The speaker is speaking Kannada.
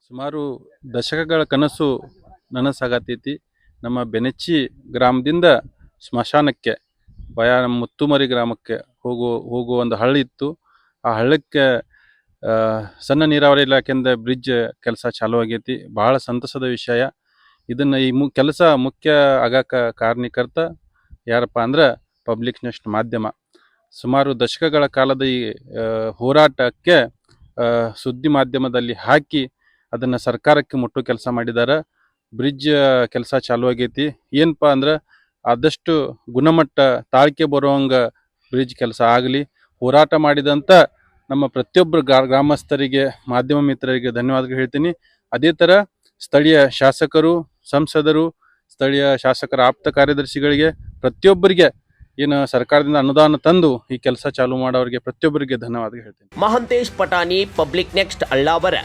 ಸುಮಾರು ದಶಕಗಳ ಕನಸು ನನಸಾಗತೈತಿ. ನಮ್ಮ ಬೆನಚ್ಚಿ ಗ್ರಾಮದಿಂದ ಸ್ಮಶಾನಕ್ಕೆ ನಮ್ಮ ಮುತ್ತುಮರಿ ಗ್ರಾಮಕ್ಕೆ ಹೋಗುವ ಒಂದು ಹಳ್ಳಿ ಇತ್ತು. ಆ ಹಳ್ಳಕ್ಕೆ ಸಣ್ಣ ನೀರಾವರಿ ಇಲಾಖೆಯಿಂದ ಬ್ರಿಡ್ಜ್ ಕೆಲಸ ಚಾಲೂ ಆಗೈತಿ. ಭಾಳ ಸಂತಸದ ವಿಷಯ. ಇದನ್ನು ಈ ಕೆಲಸ ಮುಖ್ಯ ಆಗಾಕ ಕಾರಣೀಕರ್ತ ಯಾರಪ್ಪ ಅಂದ್ರೆ ಪಬ್ಲಿಕ್ ನೆಸ್ಟ್ ಮಾಧ್ಯಮ. ಸುಮಾರು ದಶಕಗಳ ಕಾಲದ ಈ ಹೋರಾಟಕ್ಕೆ ಸುದ್ದಿ ಮಾಧ್ಯಮದಲ್ಲಿ ಹಾಕಿ ಅದನ್ನು ಸರ್ಕಾರಕ್ಕೆ ಮುಟ್ಟೋ ಕೆಲಸ ಮಾಡಿದ್ದಾರೆ. ಬ್ರಿಡ್ಜ್ ಕೆಲಸ ಚಾಲೂ ಆಗೈತಿ. ಏನಪ್ಪ ಅಂದ್ರೆ ಆದಷ್ಟು ಗುಣಮಟ್ಟ ತಾಳ್ಕೆ ಬರುವಂಗೆ ಬ್ರಿಡ್ಜ್ ಕೆಲಸ ಆಗಲಿ. ಹೋರಾಟ ಮಾಡಿದಂಥ ನಮ್ಮ ಪ್ರತಿಯೊಬ್ಬರು ಗ್ರಾಮಸ್ಥರಿಗೆ, ಮಾಧ್ಯಮ ಮಿತ್ರರಿಗೆ ಧನ್ಯವಾದಗಳು ಹೇಳ್ತೀನಿ. ಅದೇ ಥರ ಸ್ಥಳೀಯ ಶಾಸಕರು, ಸಂಸದರು, ಸ್ಥಳೀಯ ಶಾಸಕರ ಆಪ್ತ ಕಾರ್ಯದರ್ಶಿಗಳಿಗೆ, ಪ್ರತಿಯೊಬ್ಬರಿಗೆ ಏನು ಸರ್ಕಾರದಿಂದ ಅನುದಾನ ತಂದು ಈ ಕೆಲಸ ಚಾಲೂ ಮಾಡೋರಿಗೆ ಪ್ರತಿಯೊಬ್ಬರಿಗೆ ಧನ್ಯವಾದ ಹೇಳ್ತೀನಿ. Mahantesh Patani, public next, ಅಳ್ಳಾವರ.